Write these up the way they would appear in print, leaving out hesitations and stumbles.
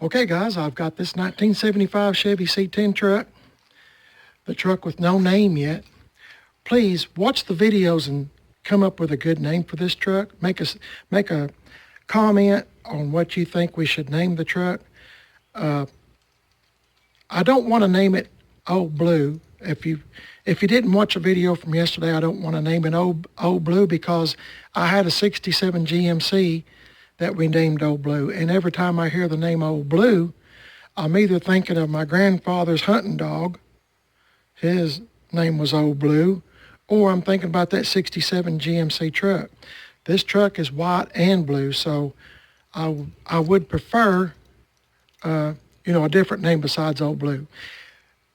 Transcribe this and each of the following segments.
Okay guys, I've got this 1975 Chevy C10 truck, the truck with no name yet. Please watch the videos and come up with a good name for this truck. Make a comment on what you think we should name the truck. I don't want to name it Old Blue. If you didn't watch a video from yesterday, I don't want to name it Old Blue because I had a 67 GMC that we named Old Blue. And every time I hear the name Old Blue, I'm either thinking of my grandfather's hunting dog, his name was Old Blue, or I'm thinking about that 67 GMC truck. This truck is white and blue, so I would prefer, a different name besides Old Blue.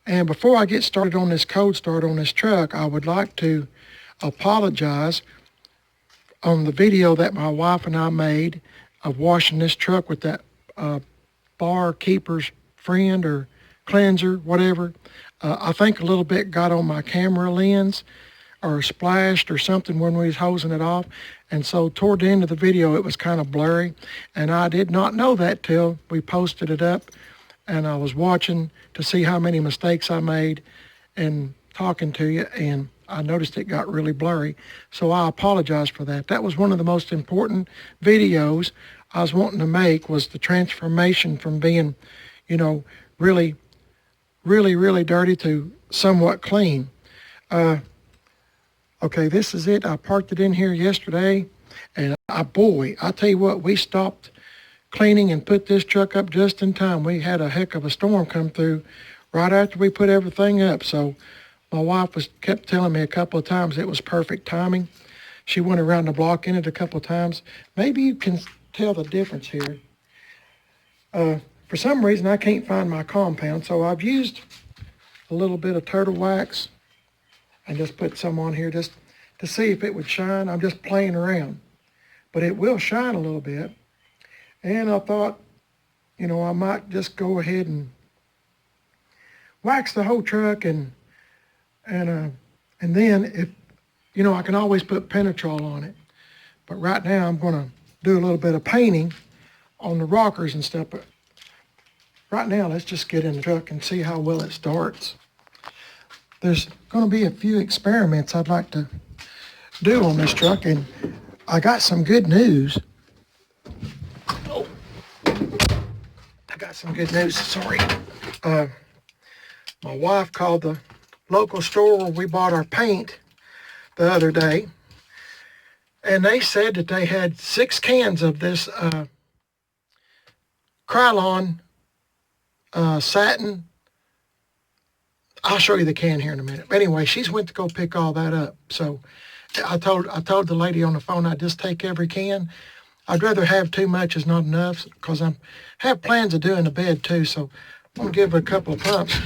And before I get started on this code start on this truck, I would like to apologize on the video that my wife and I made of washing this truck with that bar keeper's friend or cleanser, whatever. I think a little bit got on my camera lens or splashed or something when we was hosing it off. And so toward the end of the video, it was kind of blurry. And I did not know that till we posted it up. And I was watching to see how many mistakes I made and talking to you. And I noticed it got really blurry. So I apologize for that. That was one of the most important videos I was wanting to make, was the transformation from being, really, really, really dirty to somewhat clean. Okay, this is it. I parked it in here yesterday, and I tell you what, we stopped cleaning and put this truck up just in time. We had a heck of a storm come through right after we put everything up. So my wife kept telling me a couple of times it was perfect timing. She went around the block in it a couple of times. Maybe you can tell the difference here. For some reason, I can't find my compound, so I've used a little bit of turtle wax and just put some on here just to see if it would shine. I'm just playing around, but it will shine a little bit. And I thought, I might just go ahead and wax the whole truck and then if, I can always put Penetrol on it. But right now I'm going to do a little bit of painting on the rockers and stuff. But right now, let's just get in the truck and see how well it starts. There's going to be a few experiments I'd like to do on this truck, and I got some good news. Oh, I got some good news, sorry. My wife called the local store where we bought our paint the other day, and they said that they had 6 cans of this Krylon satin. I'll show you the can here in a minute. But anyway, she's went to go pick all that up. So I told the lady on the phone I'd just take every can. I'd rather have too much as not enough, because I have plans of doing the bed too. So I'm gonna give it a couple of pumps.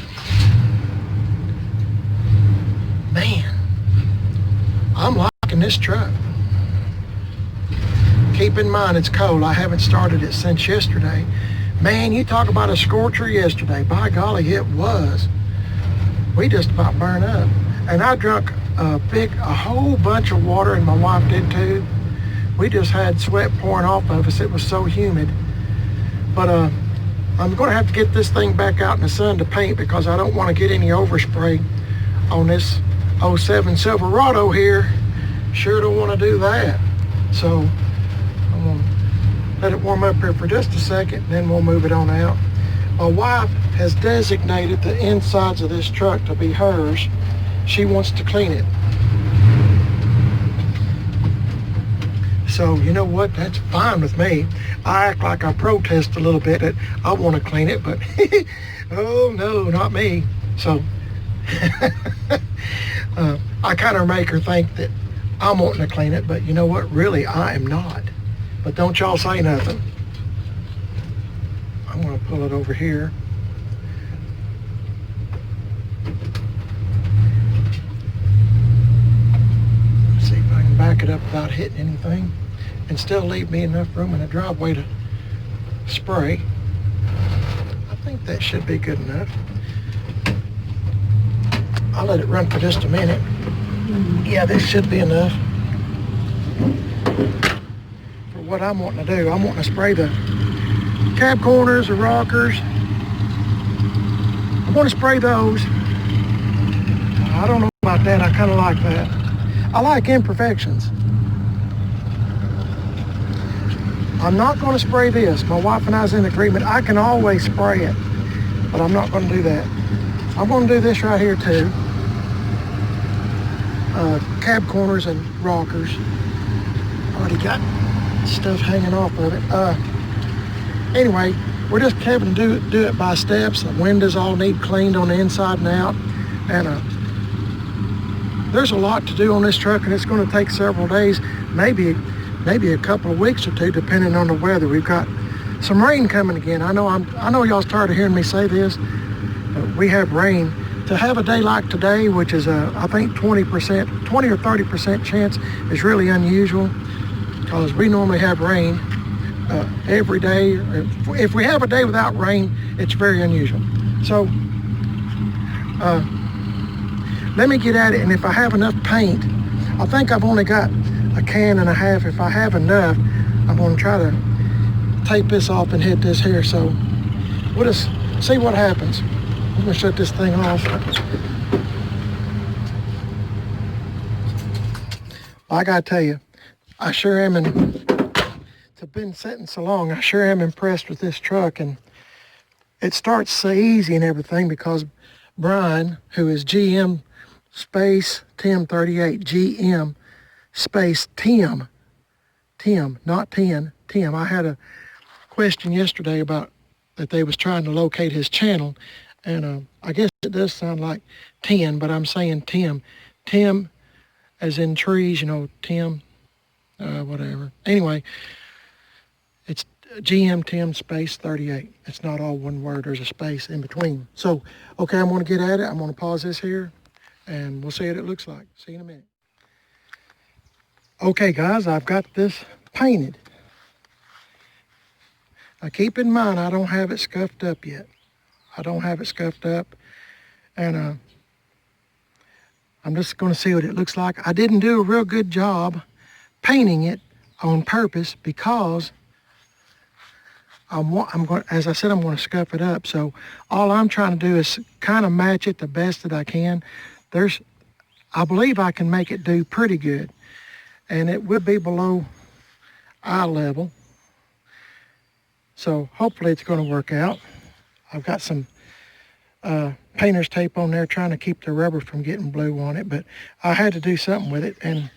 Man, I'm liking this truck. Keep in mind it's cold. I haven't started it since yesterday. Man, you talk about a scorcher yesterday. By golly, it was. We just about burned up. And I drank a whole bunch of water, and my wife did too. We just had sweat pouring off of us. It was so humid. But I'm going to have to get this thing back out in the sun to paint, because I don't want to get any overspray on this 07 Silverado here. Sure don't want to do that. So I'm going to let it warm up here for just a second, and then we'll move it on out. My wife has designated the insides of this truck to be hers. She wants to clean it. So you know what? That's fine with me. I act like I protest a little bit that I want to clean it, but oh no, not me. So I kind of make her think that I'm wanting to clean it, but you know what? Really, I am not. But don't y'all say nothing. I'm going to pull it over here. See if I can back it up without hitting anything and still leave me enough room in the driveway to spray. I think that should be good enough. I'll let it run for just a minute. Yeah, this should be enough. For what I'm wanting to do, I'm wanting to spray the cab corners, the rockers. I'm going to spray those. I don't know about that. I kind of like that. I like imperfections. I'm not going to spray this. My wife and I's in agreement. I can always spray it, but I'm not going to do that. I'm going to do this right here too. Cab corners and rockers. Already got stuff hanging off of it. Anyway, we're just having to do it by steps. The windows all need cleaned on the inside and out. And there's a lot to do on this truck, and it's going to take several days, maybe a couple of weeks or two, depending on the weather. We've got some rain coming again. I know y'all's tired of hearing me say this, but we have rain. To have a day like today, which is I think 20 or 30% chance, is really unusual, because we normally have rain every day. If we have a day without rain, it's very unusual. So let me get at it, and if I have enough paint, I think I've only got a can and a half. If I have enough, I'm going to try to tape this off and hit this here. So we'll just see what happens. I'm going to shut this thing off. I got to tell you, I sure am, it's been sitting so long, I sure am impressed with this truck. And it starts so easy and everything because Brian, who is GM space Tim 38, GM space Tim, not 10, Tim. I had a question yesterday about that they was trying to locate his channel, and I guess it does sound like 10, but I'm saying Tim. Tim as in trees, you know, Tim, whatever. Anyway, it's GM Tim space 38. It's not all one word. There's a space in between. So, okay, I'm going to get at it. I'm going to pause this here, and we'll see what it looks like. See you in a minute. Okay, guys, I've got this painted. Now, keep in mind, I don't have it scuffed up yet. I don't have it scuffed up, and I'm just going to see what it looks like. I didn't do a real good job painting it on purpose because I'm going, as I said, I'm going to scuff it up. So all I'm trying to do is kind of match it the best that I can. I believe I can make it do pretty good, and it will be below eye level. So hopefully it's going to work out. I've got some painter's tape on there trying to keep the rubber from getting blue on it, but I had to do something with it, and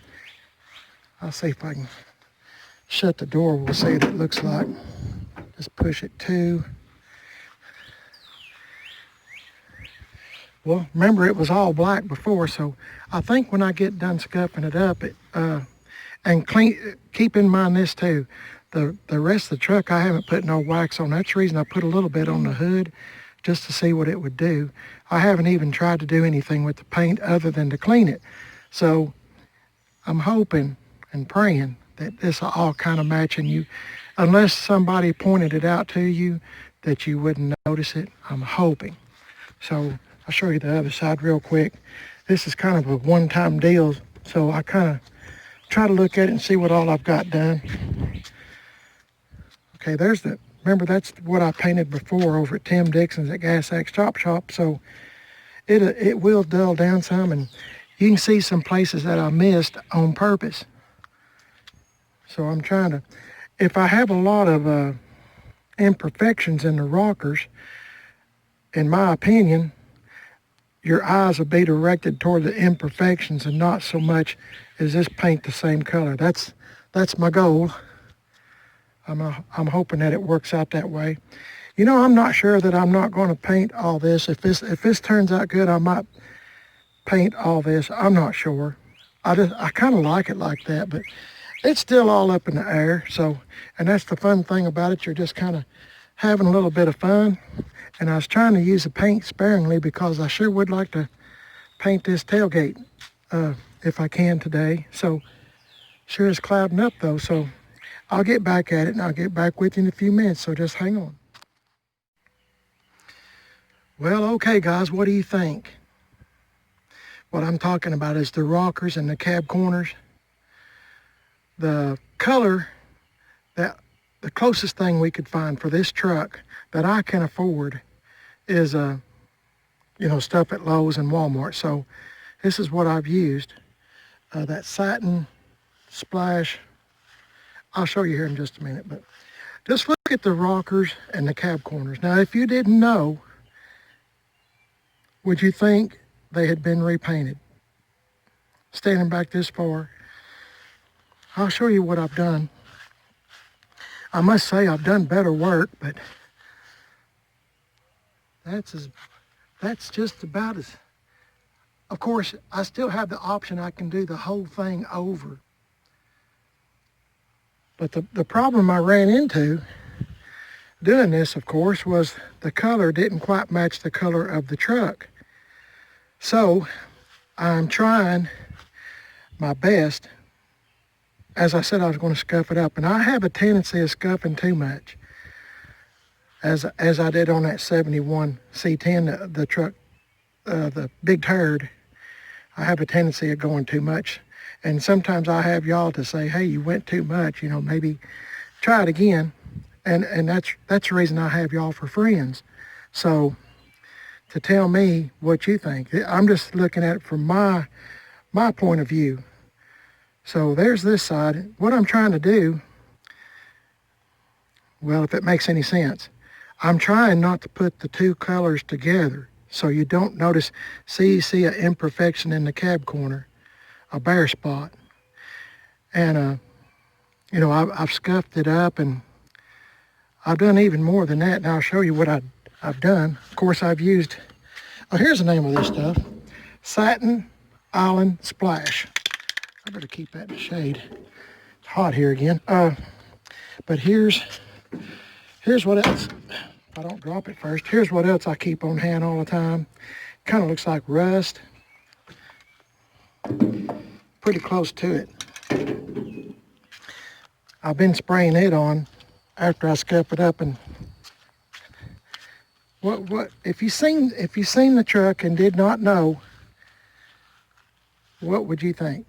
I'll see if I can shut the door. We'll see what it looks like. Just push it to. Well, remember it was all black before, so I think when I get done scuffing it up, and keep in mind this too, the rest of the truck I haven't put no wax on. That's the reason I put a little bit on the hood, just to see what it would do. I haven't even tried to do anything with the paint other than to clean it. So I'm hoping and praying that this will all kind of match, and you, unless somebody pointed it out to you, that you wouldn't notice it. I'm hoping. So I'll show you the other side real quick. This is kind of a one-time deal, so I kind of try to look at it and see what all I've got done. Okay, remember that's what I painted before over at Tim Dixon's at Gas Axe Chop Shop, so it will dull down some, and you can see some places that I missed on purpose. So I'm trying to, if I have a lot of imperfections in the rockers, in my opinion, your eyes will be directed toward the imperfections and not so much as this paint the same color. That's my goal. I'm hoping that it works out that way. You know, I'm not sure that I'm not going to paint all this. If this turns out good, I might paint all this. I'm not sure. I kind of like it like that, but it's still all up in the air. So, and that's the fun thing about it. You're just kind of having a little bit of fun. And I was trying to use the paint sparingly because I sure would like to paint this tailgate if I can today. So, sure is clouding up though. So I'll get back at it, and I'll get back with you in a few minutes. So just hang on. Well, okay, guys, what do you think? What I'm talking about is the rockers and the cab corners. The color that the closest thing we could find for this truck that I can afford is, stuff at Lowe's and Walmart. So this is what I've used. That satin splash. I'll show you here in just a minute, but just look at the rockers and the cab corners. Now, if you didn't know, would you think they had been repainted? Standing back this far, I'll show you what I've done. I must say I've done better work, but that's just about as... Of course, I still have the option I can do the whole thing over. But the problem I ran into doing this, of course, was the color didn't quite match the color of the truck. So I'm trying my best. As I said, I was going to scuff it up, and I have a tendency of scuffing too much, as I did on that 71 C10, the truck, the big turd. I have a tendency of going too much, and sometimes I have y'all to say, hey, you went too much, maybe try it again, and that's the reason I have y'all for friends. So to tell me what you think, I'm just looking at it from my point of view. So there's this side. What I'm trying to do, well, if it makes any sense, I'm trying not to put the two colors together so you don't notice. You see an imperfection in the cab corner, a bare spot. And, I've scuffed it up, and I've done even more than that. Now I'll show you what I've done. Of course, I've used, here's the name of this stuff, Satin Island Splash. I better keep that in the shade. It's hot here again. But here's what else. If I don't drop it first, here's what else I keep on hand all the time. Kind of looks like rust. Pretty close to it. I've been spraying it on after I scuff it up. And what if you seen the truck and did not know, what would you think?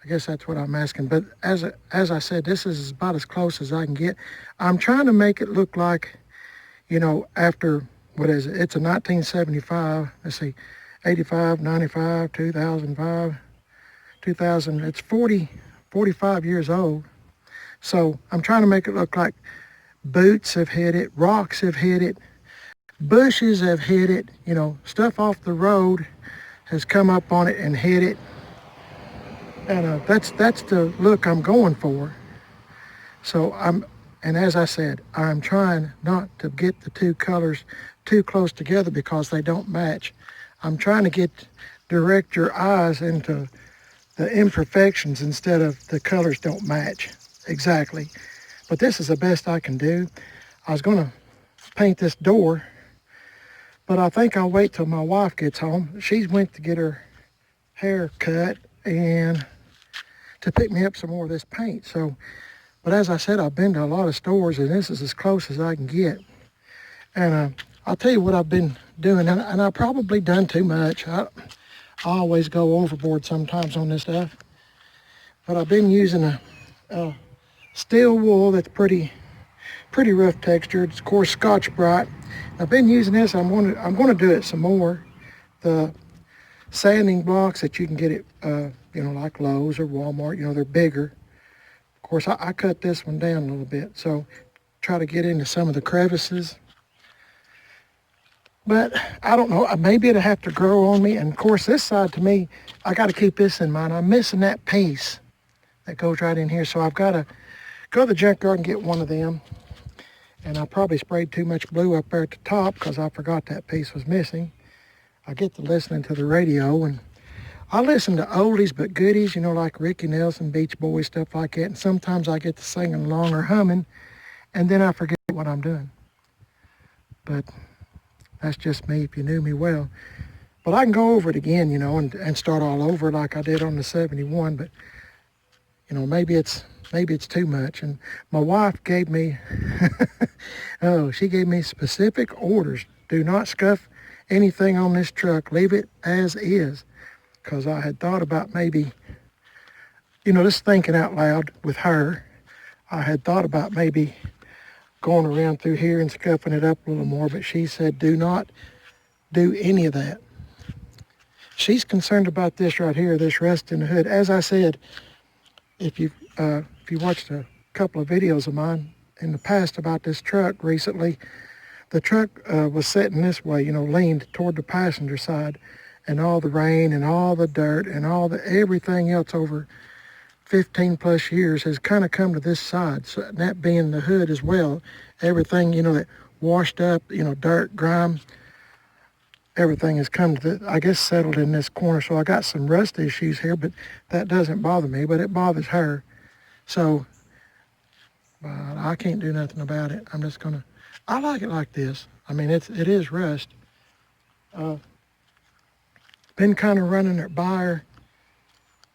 I guess that's what I'm asking. But as I said, this is about as close as I can get. I'm trying to make it look like, after, what is it? It's a 1975. Let's see, 85, 95, 2005, 2000. It's 45 years old. So I'm trying to make it look like boots have hit it, rocks have hit it, bushes have hit it, stuff off the road has come up on it and hit it. And that's the look I'm going for. So and as I said, I'm trying not to get the two colors too close together because they don't match. I'm trying to direct your eyes into the imperfections instead of the colors don't match exactly. But this is the best I can do. I was going to paint this door, but I think I'll wait till my wife gets home. She went to get her hair cut and to pick me up some more of this paint. So, but as I said, I've been to a lot of stores, and this is as close as I can get. And I'll tell you what I've been doing, and I've probably done too much. I always go overboard sometimes on this stuff. But I've been using a steel wool that's pretty rough textured. It's, of course, Scotch-Brite. I've been using this. I'm going to do it some more. The sanding blocks that you can get at, like Lowe's or Walmart, they're bigger. Of course, I cut this one down a little bit, so try to get into some of the crevices. But I don't know, maybe it'll have to grow on me. And of course, this side to me, I got to keep this in mind. I'm missing that piece that goes right in here, so I've got to go to the junkyard and get one of them. And I probably sprayed too much blue up there at the top because I forgot that piece was missing. I get to listening to the radio, and I listen to oldies but goodies, like Ricky Nelson, Beach Boys, stuff like that. And sometimes I get to singing along or humming, and then I forget what I'm doing. But that's just me if you knew me well. But I can go over it again, and start all over like I did on the 71. But, maybe it's too much. And my wife gave me, she gave me specific orders. Do not scuff anything on this truck. Leave it as is. Because I had thought about maybe, just thinking out loud with her, I had thought about maybe going around through here and scuffing it up a little more, but she said do not do any of that. She's concerned about this right here, this rust in the hood. As I said, if you watched a couple of videos of mine in the past about this truck recently, the truck was sitting this way, you know, leaned toward the passenger side, and all the rain and all the dirt and everything else over 15 plus years has kind of come to this side. So that being the hood as well, everything, you know, that washed up, you know, dirt, grime, everything has come to the, I guess, settled in this corner. So I got some rust issues here, but that doesn't bother me, but it bothers her. So I can't do nothing about it. I'm just gonna, I like it like this. I mean, it is rust. Been kind of running it by her.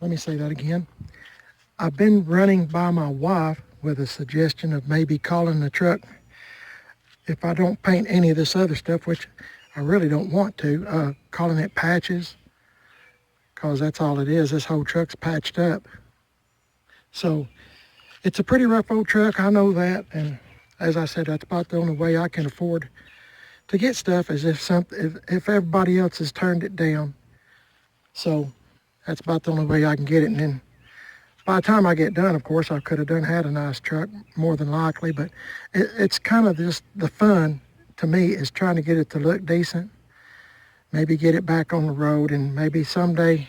Let me say that again. I've been running by my wife with a suggestion of maybe calling the truck, if I don't paint any of this other stuff, which I really don't want to, calling it patches, because that's all it is. This whole truck's patched up. So it's a pretty rough old truck, I know that, and as I said, that's about the only way I can afford to get stuff, is if everybody else has turned it down. So that's about the only way I can get it. And then by the time I get done, of course, I could have had a nice truck, more than likely, but it's kind of just the fun to me is trying to get it to look decent, maybe get it back on the road, and maybe someday,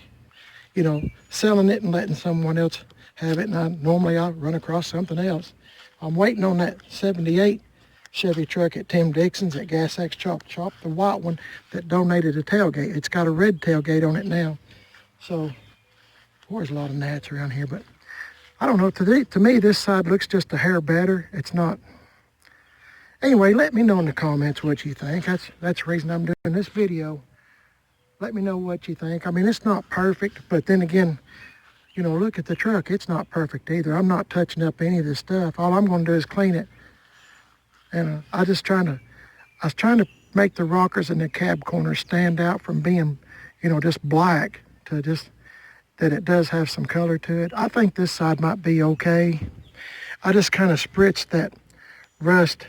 you know, selling it and letting someone else have it. And normally I'll run across something else. I'm waiting on that 78 Chevy truck at Tim Dixon's at Gas X Chop Chop, the white one that donated a tailgate. It's got a red tailgate on it now. So, there's a lot of gnats around here, but I don't know. To me, this side looks just a hair better. It's not. Anyway, let me know in the comments what you think. That's the reason I'm doing this video. Let me know what you think. I mean, it's not perfect, but then again, you know, look at the truck. It's not perfect either. I'm not touching up any of this stuff. All I'm going to do is clean it. And I was trying to make the rockers and the cab corners stand out from being, you know, just black to just that it does have some color to it. I think this side might be okay. I just kind of spritzed that rust.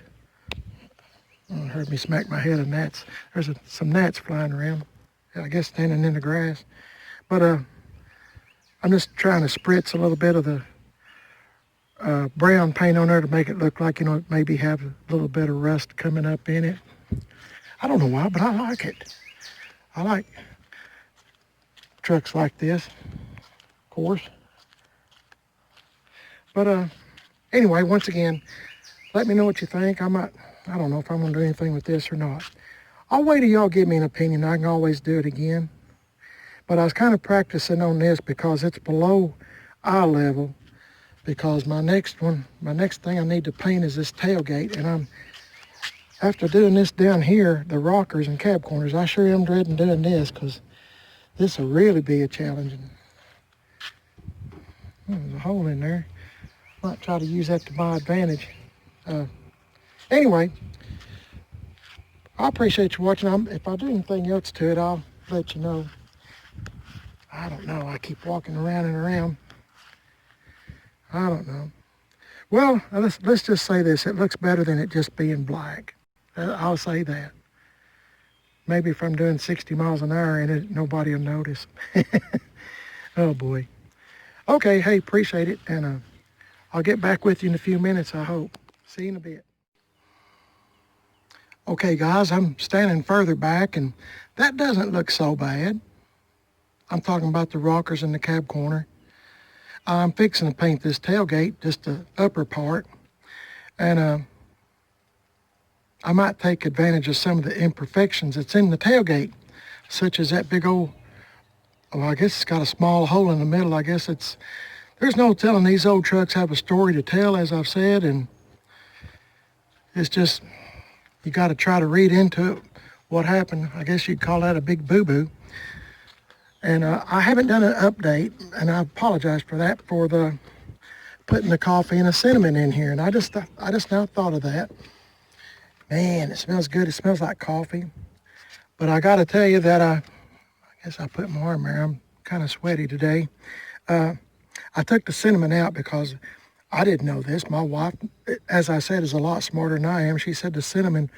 Oh, it heard me smack my head of gnats. There's some gnats flying around. I guess standing in the grass. But I'm just trying to spritz a little bit of the brown paint on there to make it look like, you know, maybe have a little bit of rust coming up in it. I don't know why, but I like it. I like trucks like this, of course. But anyway, once again, let me know what you think. I don't know if I'm going to do anything with this or not. I'll wait till y'all give me an opinion. I can always do it again. But I was kind of practicing on this because it's below eye level. Because my next thing I need to paint is this tailgate. And after doing this down here, the rockers and cab corners, I sure am dreading doing this because this will really be a challenge. There's a hole in there. Might try to use that to my advantage. Anyway, I appreciate you watching. If I do anything else to it, I'll let you know. I don't know. I keep walking around and around. I don't know. Well, let's just say this. It looks better than it just being black. I'll say that. Maybe if I'm doing 60 miles an hour in it, nobody will notice. Oh, boy. Okay, hey, appreciate it. And I'll get back with you in a few minutes, I hope. See you in a bit. Okay, guys, I'm standing further back, and that doesn't look so bad. I'm talking about the rockers in the cab corner. I'm fixing to paint this tailgate, just the upper part, and I might take advantage of some of the imperfections that's in the tailgate, such as that big old, well, I guess it's got a small hole in the middle. I guess there's no telling. These old trucks have a story to tell, as I've said, and it's just, you got to try to read into it what happened. I guess you'd call that a big boo-boo. And I haven't done an update, and I apologize for that, for the putting the coffee and the cinnamon in here. And I just now thought of that. Man, it smells good. It smells like coffee. But I got to tell you that I guess I put my arm there. I'm kind of sweaty today. I took the cinnamon out because I didn't know this. My wife, as I said, is a lot smarter than I am. She said the cinnamon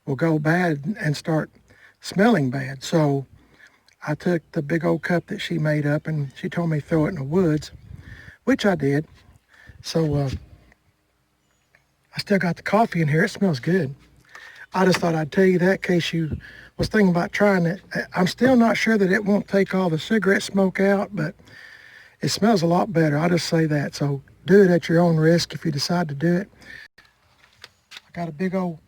will go bad and start smelling bad. So I took the big old cup that she made up, and she told me throw it in the woods, which I did. So I still got the coffee in here. It smells good. I just thought I'd tell you that in case you was thinking about trying it. I'm still not sure that it won't take all the cigarette smoke out, but it smells a lot better. I'll just say that. So do it at your own risk if you decide to do it. I got a big old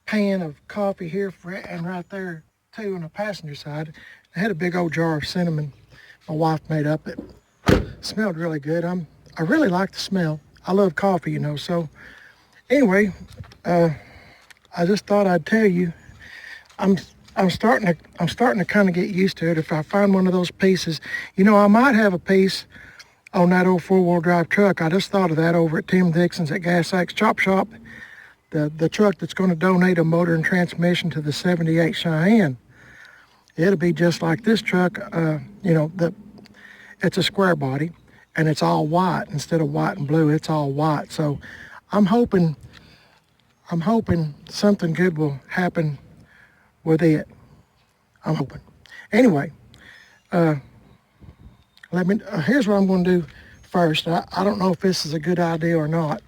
pan of coffee here and right there too on the passenger side. I had a big old jar of cinnamon my wife made up. It smelled really good. I really like the smell. I love coffee, you know. So anyway, I just thought I'd tell you. I'm starting to kind of get used to it. If I find one of those pieces, you know, I might have a piece on that old four-wheel drive truck. I just thought of that over at Tim Dixon's at Gas Axe Chop Shop. The truck that's going to donate a motor and transmission to the 78 Cheyenne. It'll be just like this truck. You know, it's a square body and it's all white instead of white and blue. It's all white. So I'm hoping something good will happen with it. I'm hoping. Anyway, here's what I'm going to do first. I don't know if this is a good idea or not,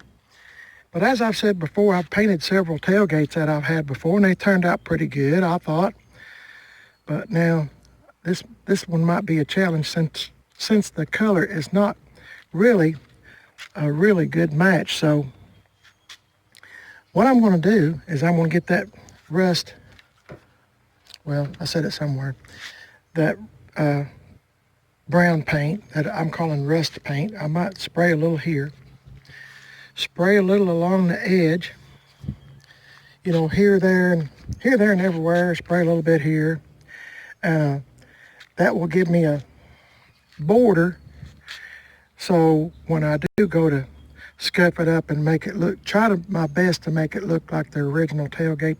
but as I've said before, I've painted several tailgates that I've had before, and they turned out pretty good, I thought. But now, this one might be a challenge since the color is not really a really good match. So what I'm going to do is I'm going to get that rust. Well, I said it somewhere. That brown paint that I'm calling rust paint. I might spray a little here. Spray a little along the edge. You know, here, there, and everywhere. Spray a little bit here. That will give me a border. So when I do go to scuff it up and make it look, my best to make it look like the original tailgate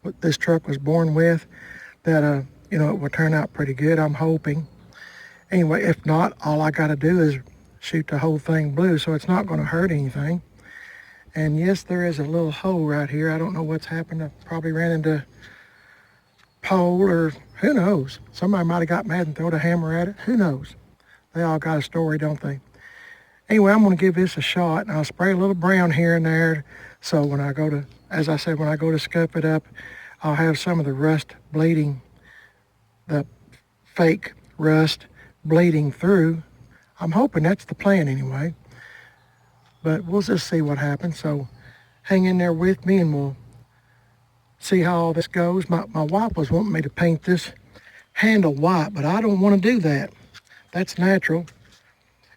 that this truck was born with, that you know, it will turn out pretty good, I'm hoping. Anyway, if not, all I got to do is shoot the whole thing blue, so it's not going to hurt anything. And yes, there is a little hole right here. I don't know what's happened. I probably ran into pole, or who knows. Somebody might have got mad and thrown a hammer at it. Who knows? They all got a story, don't they? Anyway, I'm going to give this a shot, and I'll spray a little brown here and there. So when I go to, as I said, when I go to scuff it up, I'll have some of the rust bleeding, the fake rust bleeding through. I'm hoping that's the plan anyway. But we'll just see what happens. So hang in there with me and we'll see how all this goes. My wife was wanting me to paint this handle white, but I don't want to do that. That's natural.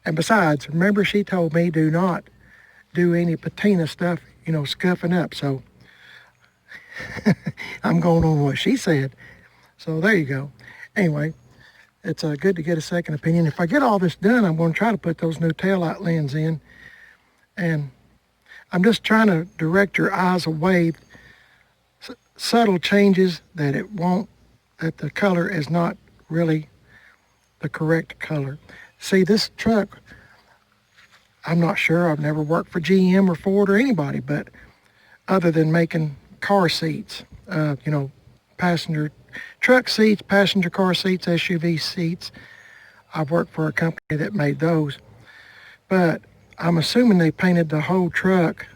And besides, remember she told me do not do any patina stuff, you know, scuffing up. So I'm going on what she said. So there you go. Anyway, it's good to get a second opinion. If I get all this done, I'm going to try to put those new taillight lens in. And I'm just trying to direct your eyes away. Subtle changes that that the color is not really the correct color. See, this truck, I'm not sure. I've never worked for GM or Ford or anybody, but other than making car seats, you know, passenger truck seats, passenger car seats, SUV seats. I've worked for a company that made those. But I'm assuming they painted the whole truck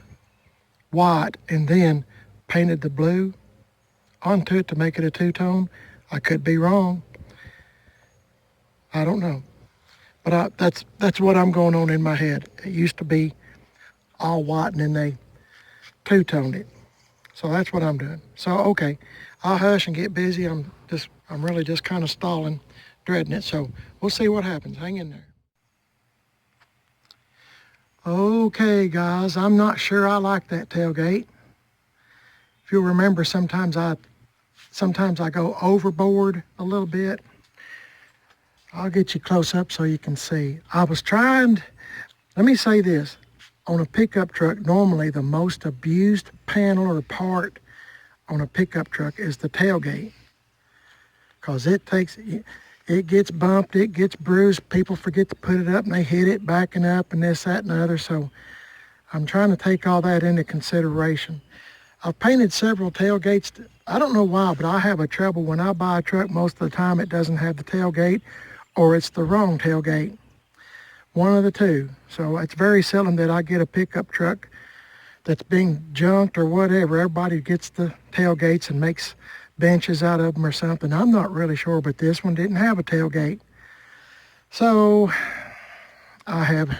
white and then painted the blue onto it to make it a two-tone. I could be wrong. I don't know. But that's what I'm going on in my head. It used to be all white and then they two-toned it. So that's what I'm doing. So, okay, I'll hush and get busy. I'm really just kind of stalling, dreading it. So we'll see what happens. Hang in there. Okay, guys, I'm not sure I like that tailgate. If you'll remember, sometimes I go overboard a little bit. I'll get you close up so you can see. Let me say this. On a pickup truck, normally the most abused panel or part on a pickup truck is the tailgate. Because it gets bumped, it gets bruised, people forget to put it up and they hit it backing up and this, that, and the other. So I'm trying to take all that into consideration. I've painted several tailgates. I don't know why, but I have a trouble when I buy a truck. Most of the time it doesn't have the tailgate, or it's the wrong tailgate. One of the two. So it's very seldom that I get a pickup truck that's being junked or whatever. Everybody gets the tailgates and makes benches out of them or something. I'm not really sure, but this one didn't have a tailgate. So I have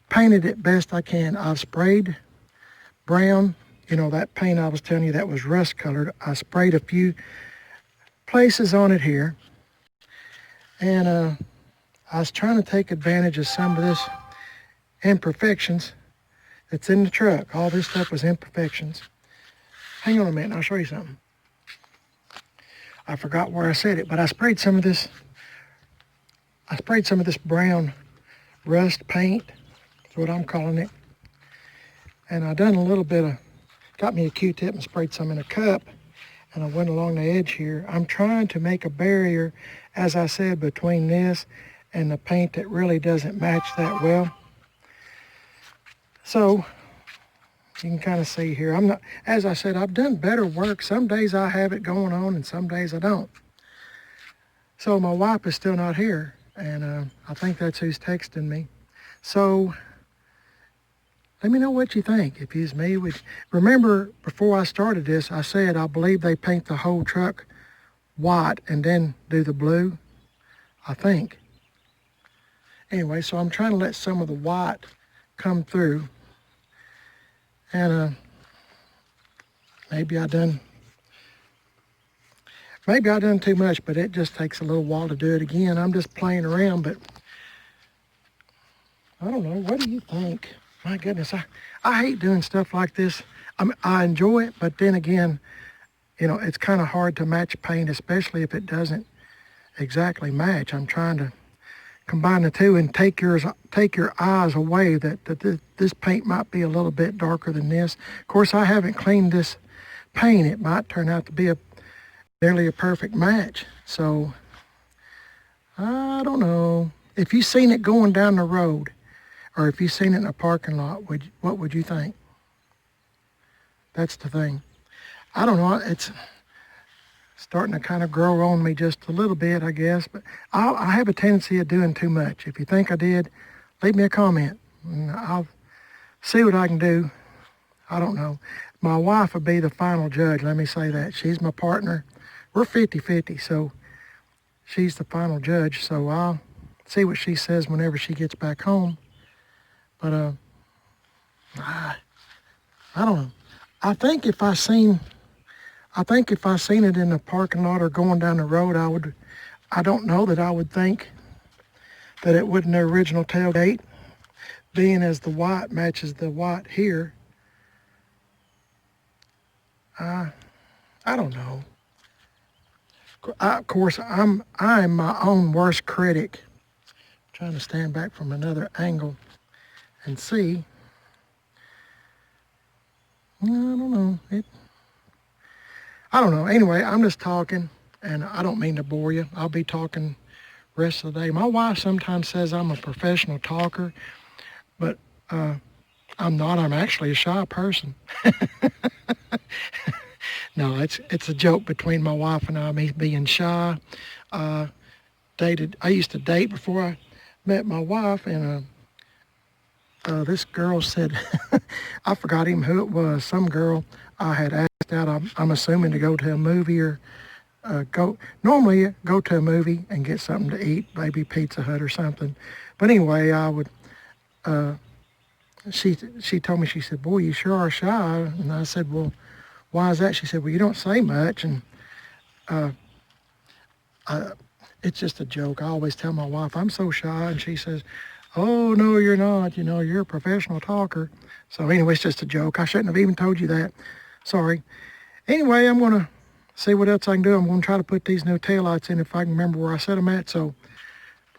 painted it best I can. I've sprayed brown, you know, that paint I was telling you that was rust colored. I sprayed a few places on it here. And I was trying to take advantage of some of this imperfections that's in the truck. All this stuff was imperfections. Hang on a minute, I'll show you something. I forgot where I said it, but I sprayed some of this brown rust paint. That's what I'm calling it. And I done a little bit of, got me a Q-tip and sprayed some in a cup, and I went along the edge here. I'm trying to make a barrier, as I said, between this and the paint that really doesn't match that well. So you can kind of see here, I'm not, as I said, I've done better work. Some days I have it going on and some days I don't. So my wife is still not here, and I think that's who's texting me. So let me know what you think. If it's me, remember before I started this, I said I believe they paint the whole truck white and then do the blue, I think. Anyway, so I'm trying to let some of the white come through. And maybe I done too much, but it just takes a little while to do it again. I'm just playing around, but I don't know. What do you think? My goodness, I hate doing stuff like this. I enjoy it, but then again, you know, it's kind of hard to match paint, especially if it doesn't exactly match. I'm trying to combine the two and take your eyes away that this paint might be a little bit darker than this. Of course, I haven't cleaned this paint. It might turn out to be nearly a perfect match. So I don't know. If you've seen it going down the road, or if you've seen it in a parking lot, what would you think? That's the thing. I don't know. It's starting to kind of grow on me just a little bit, I guess. But I have a tendency of doing too much. If you think I did, leave me a comment. And I'll see what I can do. I don't know. My wife would be the final judge, let me say that. She's my partner. We're 50-50, so she's the final judge. So I'll see what she says whenever she gets back home. But I don't know. I think if I seen it in the parking lot or going down the road, I don't know that I would think that it wouldn't the original tailgate, being as the white matches the white here. I don't know. Of course, I'm my own worst critic. I'm trying to stand back from another angle and see. I don't know. I don't know. Anyway, I'm just talking, and I don't mean to bore you. I'll be talking rest of the day. My wife sometimes says I'm a professional talker, but I'm not. I'm actually a shy person. No, it's a joke between my wife and I, me being shy. I used to date before I met my wife, and this girl said, I forgot even who it was, some girl I had asked out, I'm assuming to go to a movie or normally go to a movie and get something to eat, maybe Pizza Hut or something. But anyway, I would, she told me, she said, boy, you sure are shy. And I said, well, why is that? She said, well, you don't say much. And it's just a joke. I always tell my wife, I'm so shy. And she says, oh, no, you're not. You know, you're a professional talker. So anyway, it's just a joke. I shouldn't have even told you that. Sorry. Anyway, I'm going to see what else I can do. I'm going to try to put these new taillights in if I can remember where I set them at. So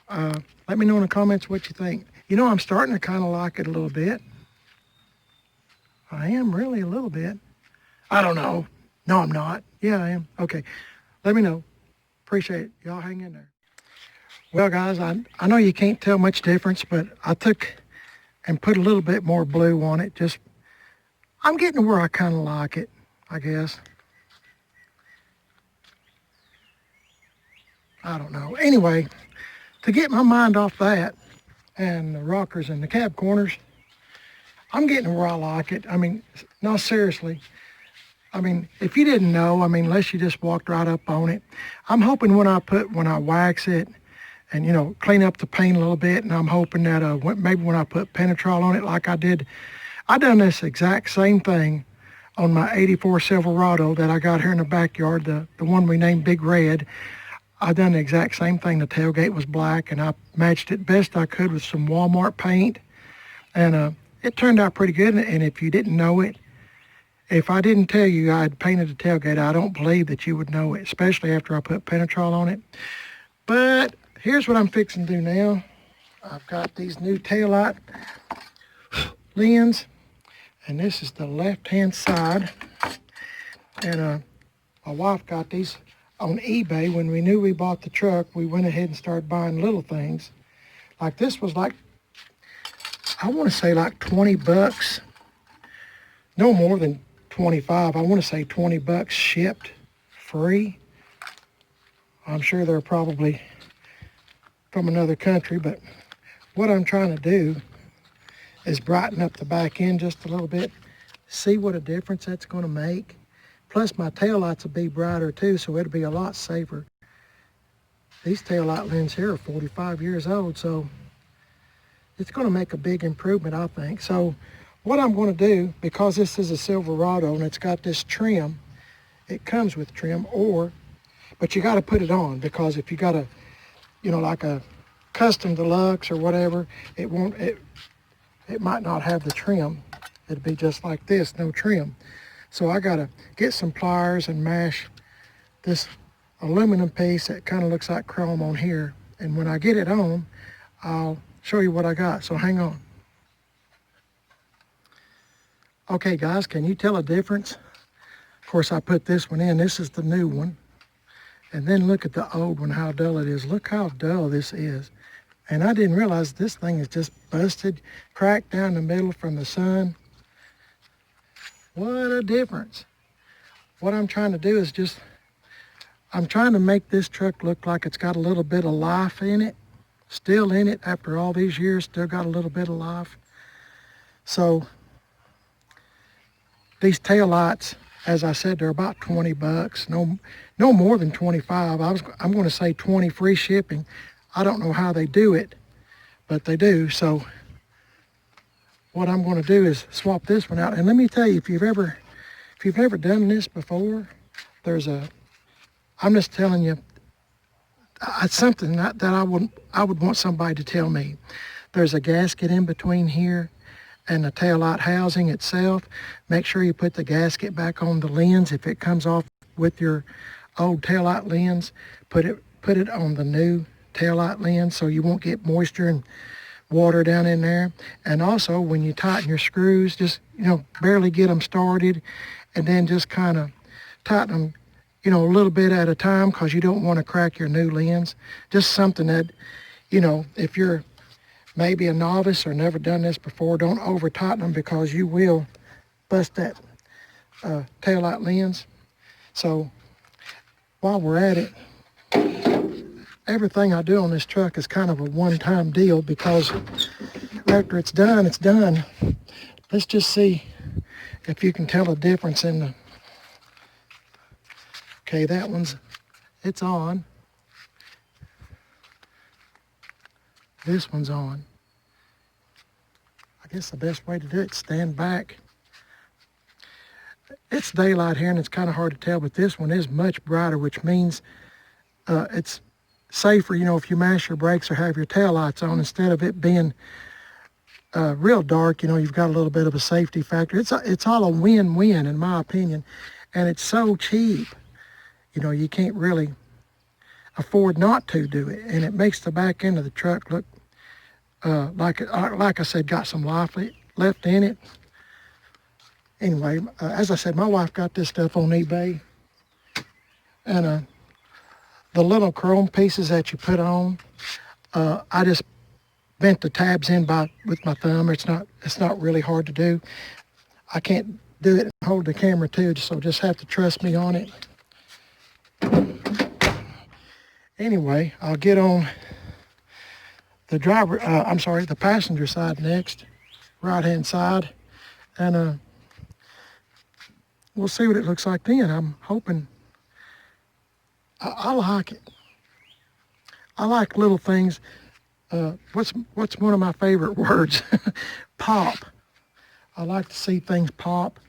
let me know in the comments what you think. You know, I'm starting to kind of like it a little bit. I am really a little bit. I don't know. No, I'm not. Yeah, I am. Okay. Let me know. Appreciate it. Y'all hang in there. Well, guys, I know you can't tell much difference, but I took and put a little bit more blue on it. Just, I'm getting to where I kind of like it, I guess. I don't know. Anyway, to get my mind off that and the rockers and the cab corners, I'm getting to where I like it. I mean, no, seriously. I mean, if you didn't know, I mean, unless you just walked right up on it, I'm hoping when I wax it and, you know, clean up the paint a little bit, and I'm hoping that maybe when I put Penetrol on it like I did, I done this exact same thing on my 84 Silverado that I got here in the backyard, the one we named Big Red. I done the exact same thing. The tailgate was black, and I matched it best I could with some Walmart paint, and it turned out pretty good. And if you didn't know it, if I didn't tell you I'd painted the tailgate, I don't believe that you would know it, especially after I put Penetrol on it. But here's what I'm fixing to do now. I've got these new taillight lens, and this is the left-hand side. And my wife got these on eBay. When we knew we bought the truck, we went ahead and started buying little things. Like this was like, I want to say like 20 bucks. No more than 25. I want to say 20 bucks shipped free. I'm sure they're probably from another country, but what I'm trying to do is brighten up the back end just a little bit, see what a difference that's going to make. Plus my taillights will be brighter too, so it'll be a lot safer. These taillight lenses here are 45 years old, so it's going to make a big improvement, I think. So what I'm going to do, because this is a Silverado and it's got this trim, it comes with trim, but you got to put it on, because if you got a, you know, like a custom deluxe or whatever, it might not have the trim. It'd be just like this, no trim. So I got to get some pliers and mash this aluminum piece that kind of looks like chrome on here. And when I get it on, I'll show you what I got. So hang on. Okay guys, can you tell a difference? Of course, I put this one in. This is the new one. And then look at the old one, how dull it is. Look how dull this is. And I didn't realize this thing is just busted, cracked down the middle from the sun. What a difference. What I'm trying to do is I'm trying to make this truck look like it's got a little bit of life in it. Still in it after all these years, still got a little bit of life. So these taillights, as I said, they're about 20 bucks. No more than 25. I'm going to say 20 free shipping. I don't know how they do it, but they do. So what I'm going to do is swap this one out. And let me tell you, if you've never done this before, I'm just telling you, it's something that I would want somebody to tell me. There's a gasket in between here and the taillight housing itself. Make sure you put the gasket back on the lens. If it comes off with your old taillight lens, put it on the new taillight lens so you won't get moisture and water down in there. And also when you tighten your screws, just, you know, barely get them started, and then just kind of tighten them, you know, a little bit at a time, because you don't want to crack your new lens. Just something that, you know, if you're maybe a novice or never done this before, don't over tighten them, because you will bust that taillight lens. So while we're at it, everything I do on this truck is kind of a one-time deal, because after it's done, it's done. Let's just see if you can tell a difference in the... Okay, that one's, it's on. This one's on. I guess the best way to do it, stand back. It's daylight here and it's kind of hard to tell, but this one is much brighter, which means it's safer, you know, if you mash your brakes or have your taillights on, instead of it being real dark, you know, you've got a little bit of a safety factor. It's all a win-win in my opinion, and it's so cheap. You know, you can't really afford not to do it, and it makes the back end of the truck look like I said, got some life left in it. Anyway, as I said, my wife got this stuff on eBay, and the little chrome pieces that you put on, I just vent the tabs in with my thumb. It's not really hard to do. I can't do it and hold the camera too, so just have to trust me on it. Anyway, I'll get on the passenger side next, right-hand side, and we'll see what it looks like then. I'm hoping, I like it. I like little things. What's one of my favorite words? Pop. I like to see things pop,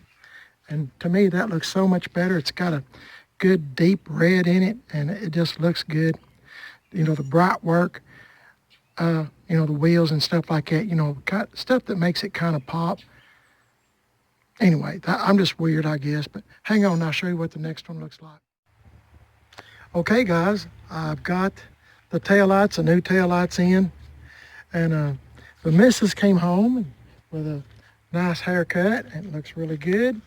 and to me that looks so much better. It's got a good deep red in it, and it just looks good. You know, the bright work, you know, the wheels and stuff like that, you know, stuff that makes it kind of pop. Anyway, I'm just weird, I guess, but hang on, I'll show you what the next one looks like. Okay, guys, I've got the taillights, the new taillights in, and the missus came home with a nice haircut, and it looks really good.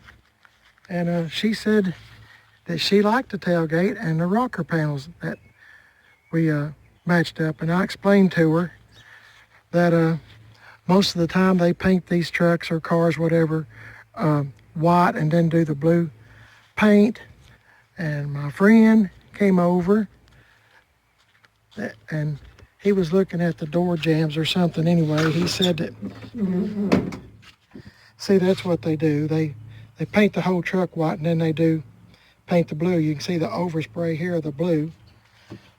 And she said that she liked the tailgate and the rocker panels that we matched up, and I explained to her that most of the time they paint these trucks or cars, whatever, white and then do the blue paint. And my friend came over and he was looking at the door jambs or something. Anyway, he said that, see, that's what they do. They paint the whole truck white and then they do paint the blue. You can see the overspray here of the blue.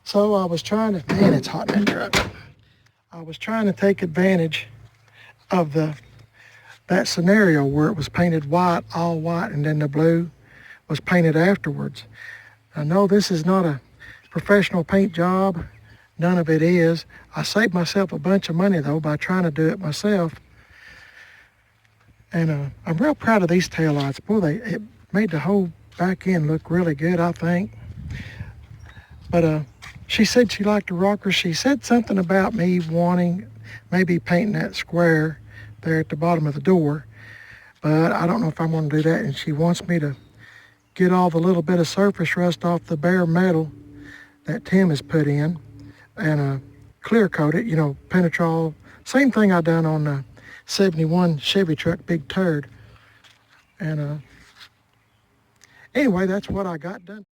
So I was trying to, man, it's hot in that truck. I was trying to take advantage of that scenario where it was painted white, all white, and then the blue was painted afterwards. I know this is not a professional paint job. None of it is. I saved myself a bunch of money though by trying to do it myself. And I'm real proud of these taillights. Boy, it made the whole back end look really good, I think. But she said she liked the rockers. She said something about me wanting maybe painting that square there at the bottom of the door. But I don't know if I'm going to do that. And she wants me to get all the little bit of surface rust off the bare metal that Tim has put in and clear coat it, you know, Penetrol. Same thing I done on the 71 Chevy truck, Big Turd. And anyway, that's what I got done.